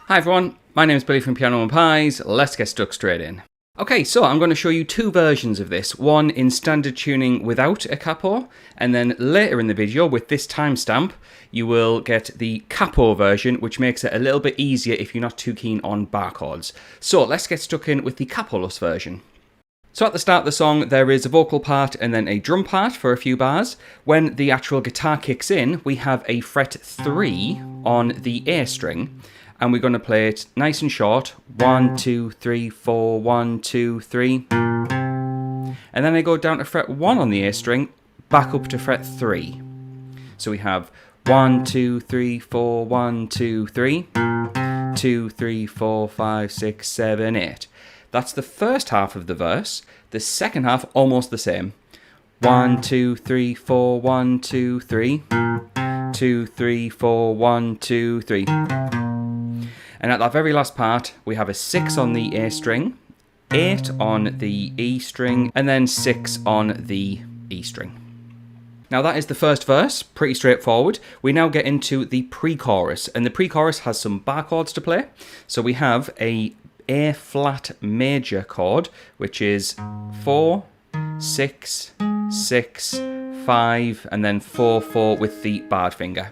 Hi everyone, my name is Billy from Piano and Pies. Let's get stuck straight in. Okay, so I'm going to show you two versions of this. One in standard tuning without a capo, and then later in the video with this timestamp, you will get the capo version, which makes it a little bit easier if you're not too keen on bar chords. So let's get stuck in with the capoless version. So at the start of the song, there is a vocal part and then a drum part for a few bars. When the actual guitar kicks in, we have a fret 3 on the A string. And we're going to play it nice and short. 1, 2, 3, 4, 1, 2, 3. And then I go down to fret 1 on the A string, back up to fret 3. So we have 1, 2, 3, 4, 1, 2, 3. 2, 3, 4, 5, 6, 7, 8. That's the first half of the verse. The second half, almost the same. 1, 2, 3, 4, 1, 2, 3. 2, 3, 4, 1, 2, 3. And at that very last part, we have a 6 on the A string, 8 on the E string, and then 6 on the E string. Now that is the first verse, pretty straightforward. We now get into the pre-chorus, and the pre-chorus has some bar chords to play. So we have a flat major chord, which is 4, 6, 6, 5, and then 4, 4 with the barred finger.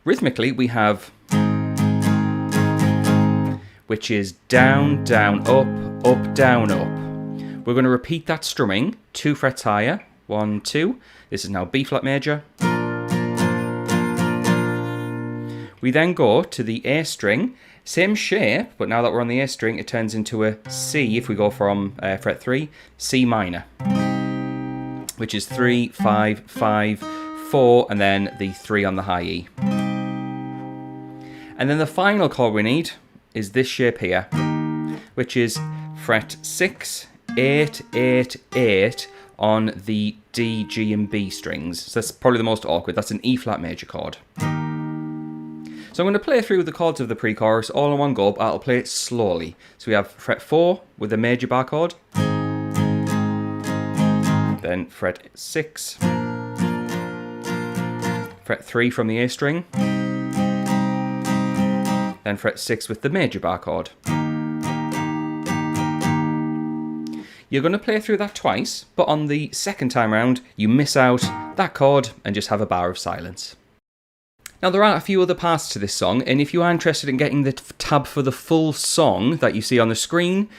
Rhythmically, we have, which is down, down, up, up, down, up. We're going to repeat that strumming 2 frets higher. 1, 2. This is now B flat major. We then go to the A string, same shape, but now that we're on the A string, it turns into a C if we go from fret 3, C minor, which is 3, 5, 5, 4, and then the 3 on the high E. And then the final chord we need is this shape here, which is fret 6, 8, 8, 8 on the D, G, and B strings. So that's probably the most awkward. That's an E flat major chord. So I'm going to play through the chords of the pre-chorus all in one go, but I'll play it slowly. So we have fret 4 with a major bar chord, then fret 6, fret 3 from the A string, then fret 6 with the major bar chord. You're going to play through that twice, but on the second time round, you miss out that chord and just have a bar of silence. Now there are a few other parts to this song, and if you are interested in getting the tab for the full song that you see on the screen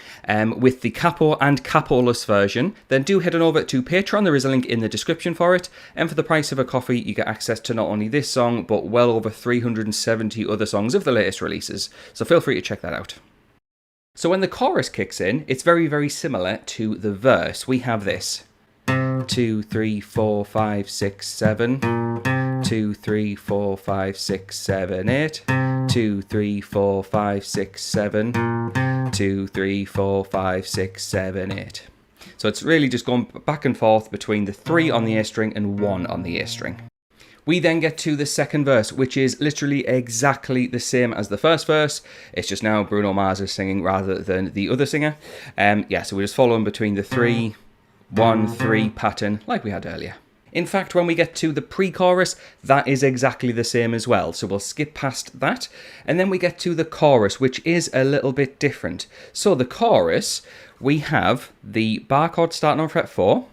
with the capo and capoless version, then do head on over to Patreon. There is a link in the description for it, and for the price of a coffee you get access to not only this song but well over 370 other songs of the latest releases, so feel free to check that out. So when the chorus kicks in, it's very, very similar to the verse. We have this 2, 3, 4, 5, 6, 7. 2, 3, 4, 5, 6, 7, 8. 2, 3, 4, 5, 6, 7. 2, 3, 4, 5, 6, 7, 8. So it's really just going back and forth between the 3 on the A string and 1 on the A string. We then get to the second verse, which is literally exactly the same as the first verse. It's just now Bruno Mars is singing rather than the other singer. So we're just following between the 3, 1, 3 pattern like we had earlier. In fact, when we get to the pre-chorus, that is exactly the same as well. So we'll skip past that. And then we get to the chorus, which is a little bit different. So the chorus, we have the bar chord starting on fret 4.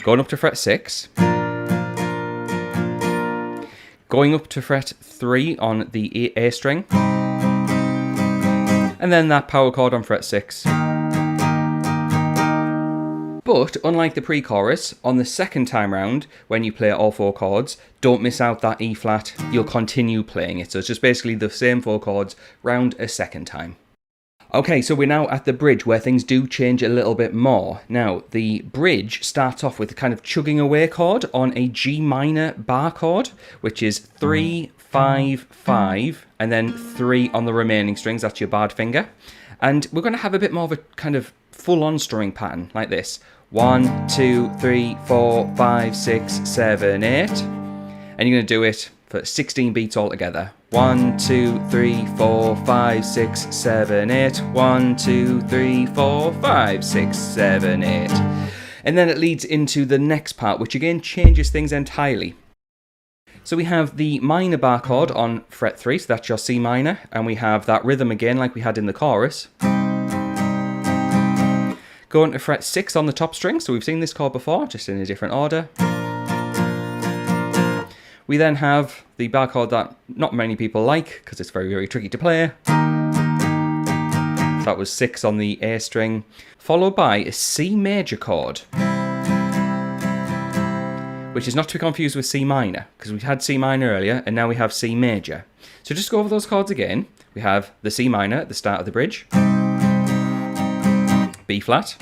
Going up to fret 6. Going up to fret 3 on the A string. And then that power chord on fret 6. But, unlike the pre-chorus, on the second time round, when you play all 4 chords, don't miss out that E flat, you'll continue playing it. So it's just basically the same 4 chords round a second time. Okay, so we're now at the bridge where things do change a little bit more. Now, the bridge starts off with a kind of chugging away chord on a G minor bar chord, which is 3, 5, 5, and then 3 on the remaining strings. That's your barred finger. And we're going to have a bit more of a kind of full-on strumming pattern like this. 1, 2, 3, 4, 5, 6, 7, 8. And you're going to do it for 16 beats all together. 1, 2, 3, 4, 5, 6, 7, 8. 1, 2, 3, 4, 5, 6, 7, 8. And then it leads into the next part, which again changes things entirely. So we have the minor bar chord on fret 3, so that's your C minor, and we have that rhythm again like we had in the chorus. Going to fret 6 on the top string, so we've seen this chord before, just in a different order. We then have the bar chord that not many people like, because it's very, very tricky to play. So that was 6 on the A string, followed by a C major chord, which is not to be confused with C minor, because we had C minor earlier, and now we have C major. So just go over those chords again. We have the C minor at the start of the bridge, B flat,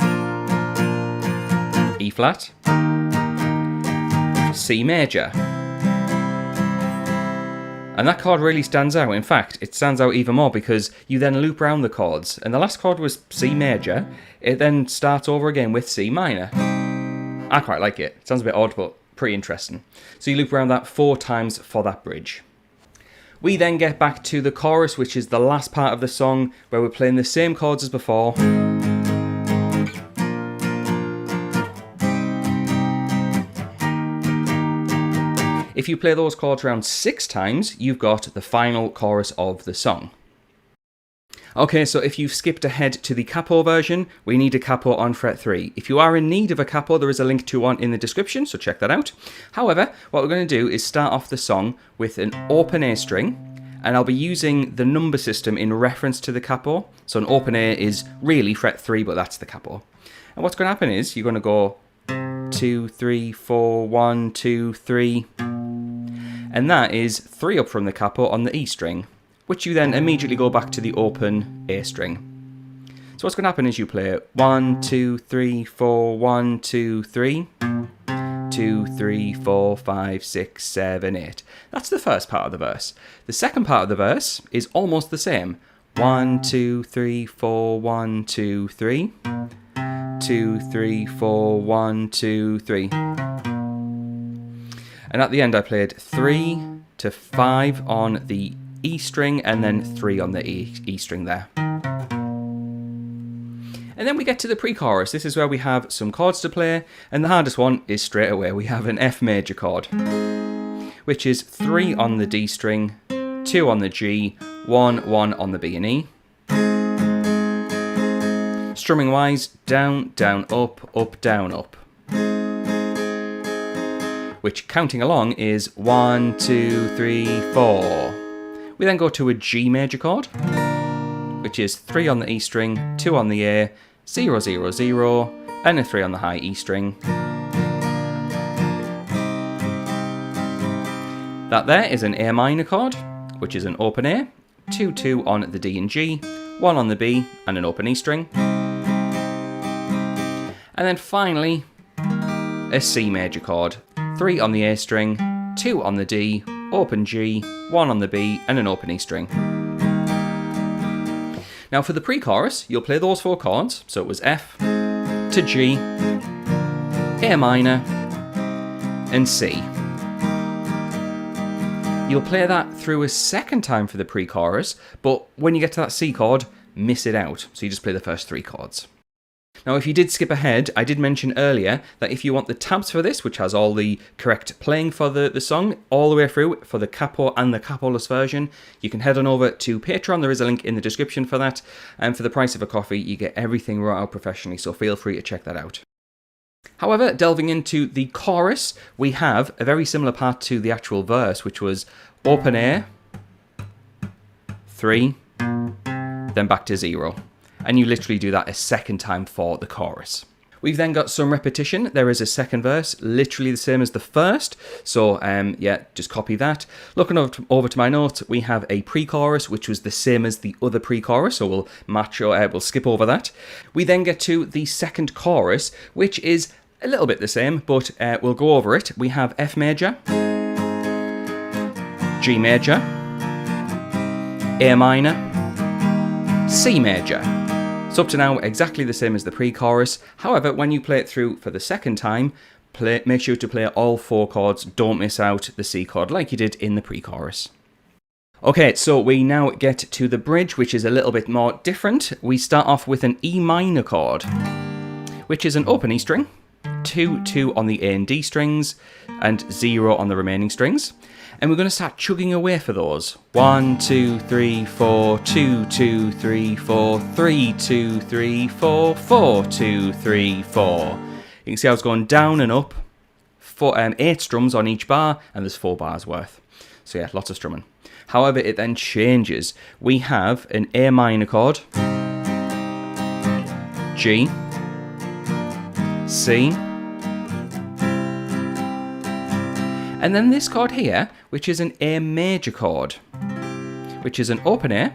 E flat, C major. And that chord really stands out. In fact, it stands out even more because you then loop around the chords. And the last chord was C major. It then starts over again with C minor. I quite like it. It sounds a bit odd, but pretty interesting. So you loop around that 4 times for that bridge. We then get back to the chorus, which is the last part of the song, where we're playing the same chords as before. If you play those chords around 6 times, you've got the final chorus of the song. Okay, so if you've skipped ahead to the capo version, we need a capo on fret 3. If you are in need of a capo, there is a link to one in the description, so check that out. However, what we're going to do is start off the song with an open A string, and I'll be using the number system in reference to the capo. So an open A is really fret 3, but that's the capo. And what's going to happen is you're going to go 2, 3, 4, 1, 2, 3, and that is 3 up from the capo on the E string, which you then immediately go back to the open A string. So what's going to happen is you play 1, 2, 3, 4, 1, 2, 3, 2, 3, 4, 5, 6, 7, 8. That's the first part of the verse. The second part of the verse is almost the same. 1, 2, 3, 4, 1, 2, 3, 2, 3, 4, 1, 2, 3. And at the end I played 3 to 5 on the E string and then 3 on the E string there. And then we get to the pre-chorus. This is where we have some chords to play, and the hardest one is straight away. We have an F major chord, which is 3 on the D string, 2 on the G, 1, 1 on the B and E. Strumming wise, down, down, up, down, up. Which, counting along, is 1, 2, 3, 4. We then go to a G major chord, which is 3 on the E string, 2 on the A, 0, 0, 0, and a 3 on the high E string. That there is an A minor chord, which is an open A, 2, 2 on the D and G, 1 on the B, and an open E string. And then finally, a C major chord, 3 on the A string, 2 on the D, open G, 1 on the B, and an open E string. Now for the pre-chorus, you'll play those 4 chords, so it was F to G, A minor, and C. You'll play that through a second time for the pre-chorus, but when you get to that C chord, miss it out, so you just play the first 3 chords. Now, if you did skip ahead, I did mention earlier that if you want the tabs for this, which has all the correct playing for the song, all the way through for the capo and the capoless version, you can head on over to Patreon. There is a link in the description for that. And for the price of a coffee, you get everything wrought out professionally, so feel free to check that out. However, delving into the chorus, we have a very similar part to the actual verse, which was open A, 3, then back to 0. And you literally do that a second time for the chorus. We've then got some repetition. There is a second verse, literally the same as the first. So yeah, just copy that. Looking over to my notes, we have a pre-chorus, which was the same as the other pre-chorus. So we'll we'll skip over that. We then get to the second chorus, which is a little bit the same, but we'll go over it. We have F major, G major, A minor, C major. So up to now, exactly the same as the pre-chorus. However, when you play it through for the second time, make sure to play all 4 chords. Don't miss out the C chord like you did in the pre-chorus. Okay, so we now get to the bridge, which is a little bit more different. We start off with an E minor chord, which is an open E string, 2, 2 on the A and D strings, and 0 on the remaining strings. And we're going to start chugging away for those. 1, 2, 3, 4, 2, 2, 3, 4, 3, 2, 3, 4, 4, 2, 3, 4. You can see how it's going down and up. 8 strums on each bar, and there's 4 bars worth. So yeah, lots of strumming. However, it then changes. We have an A minor chord, G, C, and then this chord here, which is an A major chord, which is an open A,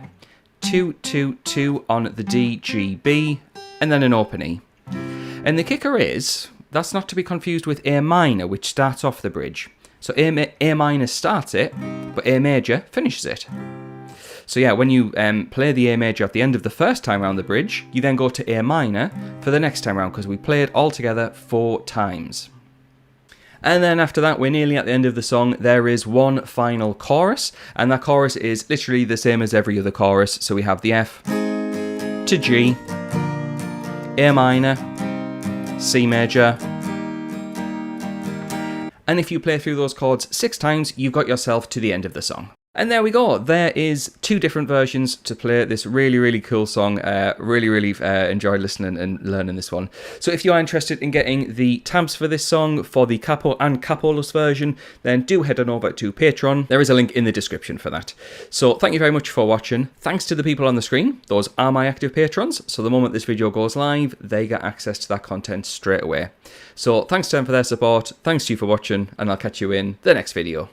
2, 2, 2 on the D, G, B, and then an open E. And the kicker is, that's not to be confused with A minor, which starts off the bridge. So A minor starts it, but A major finishes it. So yeah, when you play the A major at the end of the first time around the bridge, you then go to A minor for the next time around, because we play it all together 4 times. And then after that, we're nearly at the end of the song. There is one final chorus, and that chorus is literally the same as every other chorus. So we have the F to G, A minor, C major, and if you play through those chords 6 times, you've got yourself to the end of the song. And there we go. There is 2 different versions to play this really cool song. Really enjoyed listening and learning this one. So if you are interested in getting the tabs for this song for the capo and capoless version, then do head on over to Patreon. There is a link in the description for that. So thank you very much for watching. Thanks to the people on the screen. Those are my active patrons. So the moment this video goes live, they get access to that content straight away. So thanks to them for their support. Thanks to you for watching, and I'll catch you in the next video.